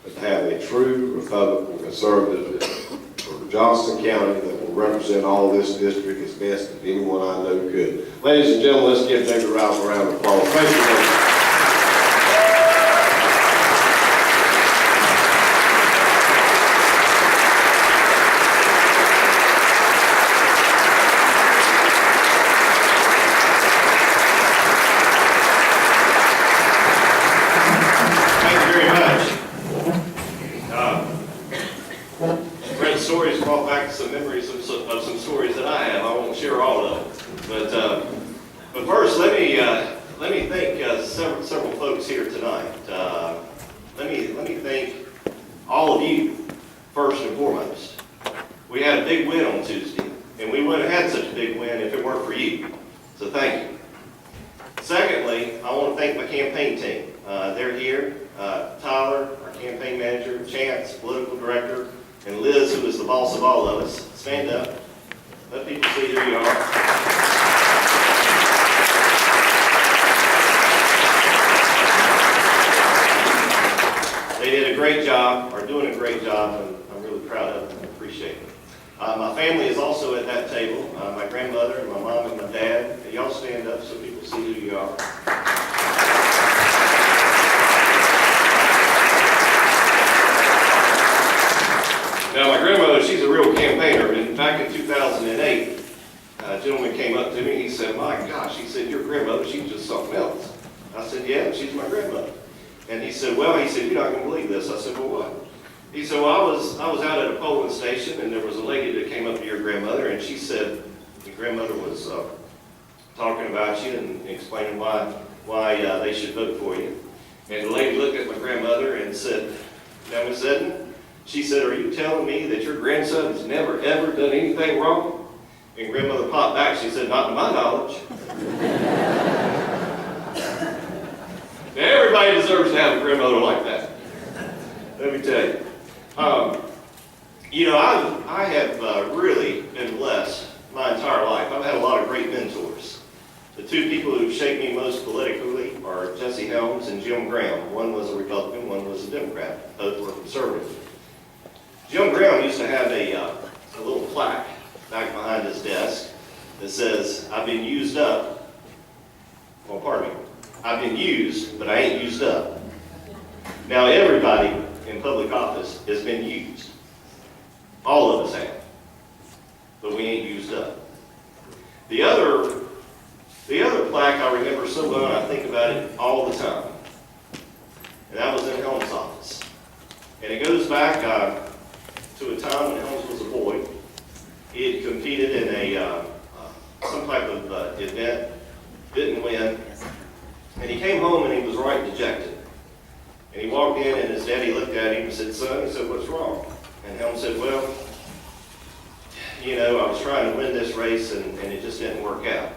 but to have a true Republican conservative for Johnston County that will represent all this district as best as anyone I know could. Ladies and gentlemen, let's give David Rouzer a round of applause. Thank you, David. Stories brought back some memories of some stories that I have. I won't share all of them, but first let me thank several folks here tonight. Let me thank all of you first and foremost. We had a big win on Tuesday, and we wouldn't have had such a big win if it weren't for you. So thank you. Secondly, I want to thank my campaign team. They're here. Tyler, our campaign manager, Chance, political director, and Liz, who is the boss of all of us. Stand up. Let people see who you are. They did a great job, are doing a great job, and I'm really proud of them and appreciate it. My family is also at that table. My grandmother, and my mom, and my dad. Y'all stand up so people see who you are. Now, my grandmother, she's a real campaigner, and back in 2008, a gentleman came up to me, he said, "My gosh," he said, "your grandmother, she's just something else." I said, "Yeah, she's my grandmother." And he said, "Well," he said, "you're not going to believe this." I said, "Well, what?" He said, "Well, I was out at a polling station, and there was a lady that came up to your grandmother, and she said, your grandmother was talking about you and explaining why they should vote for you." And the lady looked at my grandmother and said, "Now, Miss Edna," she said, "are you telling me that your grandson has never, ever done anything wrong?" And grandmother popped back. She said, "Not to my knowledge." Now, everybody deserves to have a grandmother like that. Let me tell you. I have really been blessed my entire life. I've had a lot of great mentors. The two people who've shaped me most politically are Jesse Helms and Jim Graham. One was a Republican, one was a Democrat. Both were conservative. Jim Graham used to have a little plaque back behind his desk that says, "I've been used up." Well, pardon me. "I've been used, but I ain't used up." Now, everybody in public office has been used. All of us have. But we ain't used up. The other plaque I remember so well, and I think about it all the time. And that was in Helms' office. And it goes back to a time when Helms was a boy. He had competed in some type of event, didn't win, and he came home and he was right dejected. And he walked in and his daddy looked at him and said, "Son," he said, "what's wrong?" And Helms said, "Well, I was trying to win this race and it just didn't work out."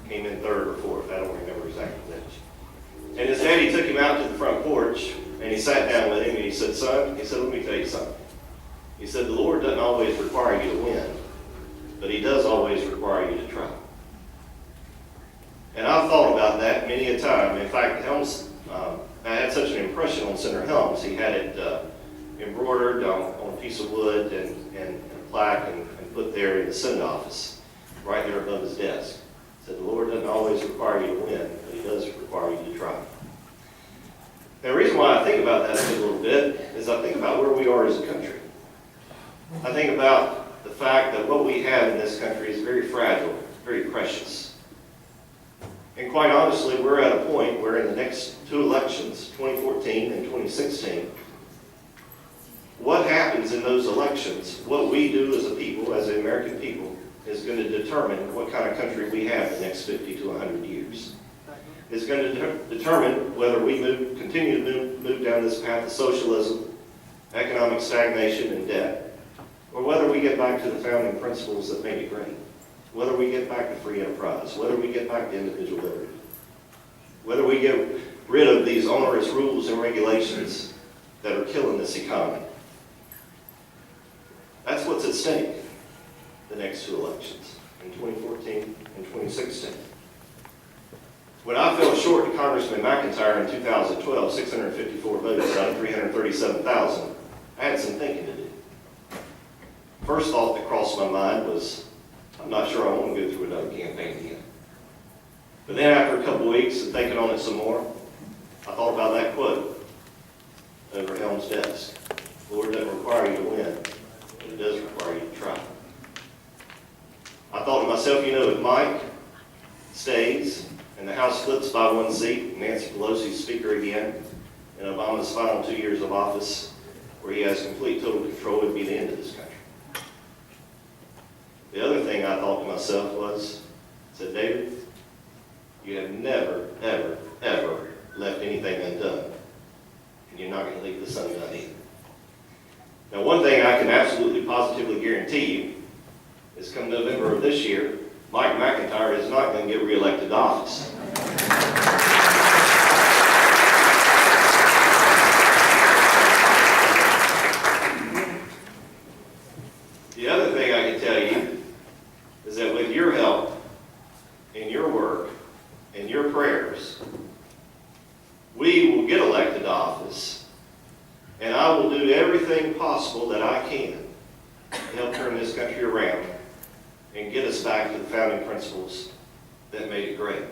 Came in third or fourth, I don't remember exactly which. And his daddy took him out to the front porch and he sat down with him and he said, "Son," he said, "let me tell you something." He said, "The Lord doesn't always require you to win, but He does always require you to try." And I've thought about that many a time. In fact, Helms, I had such an impression on Senator Helms. He had it embroidered on a piece of wood and a plaque and put there in the Senate office, right there above his desk. He said, "The Lord doesn't always require you to win, but He does require you to try." Now, the reason why I think about that a little bit is I think about where we are as a country. I think about the fact that what we have in this country is very fragile, very precious. And quite honestly, we're at a point where in the next two elections, 2014 and 2016, what happens in those elections, what we do as a people, as the American people, is going to determine what kind of country we have in the next 50 to 100 years. It's going to determine whether we continue to move down this path of socialism, economic stagnation, and debt, or whether we get back to the founding principles that made it great, whether we get back to free enterprise, whether we get back to individual liberty, whether we get rid of these onerous rules and regulations that are killing this economy. That's what's at stake the next two elections, in 2014 and 2016. When I fell short to Congressman McIntyre in 2012, 654 votes out of 337,000, I had some thinking to do. First thought that crossed my mind was, I'm not sure I want to go through another campaign again. But then after a couple of weeks of thinking on it some more, I thought about that quote over Helm's desk. The Lord doesn't require you to win, but it does require you to try. I thought to myself, if Mike stays and the House flips by one seat, and Nancy Pelosi's Speaker again, and Obama's final 2 years of office, where he has complete total control, would be the end of this country. The other thing I thought to myself was, I said, David, you have never, ever, ever left anything undone, and you're not going to leave this undone either. Now, one thing I can absolutely positively guarantee you is come November of this year, Mike McIntyre is not going to get reelected to office. The other thing I can tell you is that with your help and your work and your prayers, we will get elected to office, and I will do everything possible that I can to help turn this country around and get us back to the founding principles that made it great.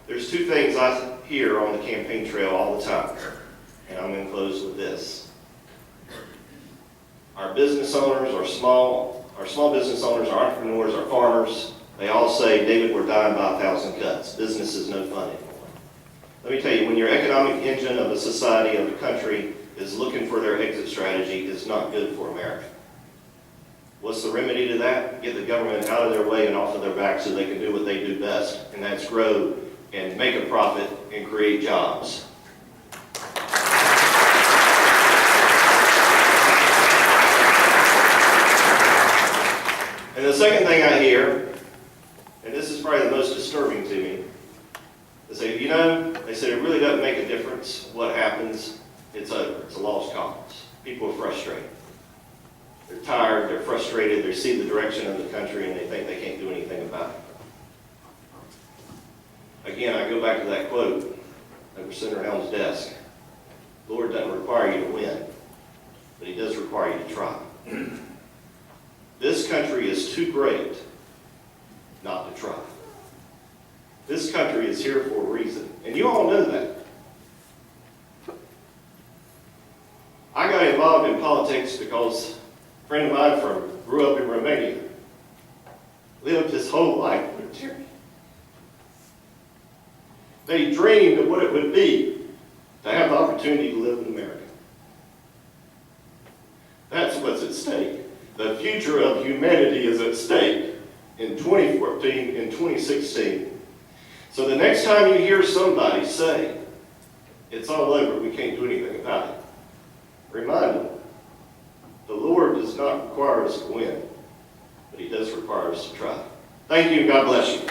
There's two things I hear on the campaign trail all the time, and I'm going to close with this. Our business owners, our small business owners, our entrepreneurs, our farmers, they all say, David, we're dying by 1,000 cuts. Business is no fun anymore. Let me tell you, when your economic engine of a society, of a country, is looking for their exit strategy, it's not good for America. What's the remedy to that? Get the government out of their way and off of their back so they can do what they do best, and that's grow and make a profit and create jobs. And the second thing I hear, and this is probably the most disturbing to me, they say, they said it really doesn't make a difference what happens. It's over. It's a lost cause. People are frustrated. They're tired, they're frustrated, they see the direction of the country, and they think they can't do anything about it. Again, I go back to that quote over Senator Helm's desk. The Lord doesn't require you to win, but He does require you to try. This country is too great not to try. This country is here for a reason, and you all know that. I got involved in politics because a friend of mine grew up in Romania, lived his whole life with tyranny. They dreamed of what it would be to have the opportunity to live in America. That's what's at stake. The future of humanity is at stake in 2014 and 2016. So the next time you hear somebody say, it's all over, we can't do anything about it, remind them, the Lord does not require us to win, but He does require us to try. Thank you, and God bless you.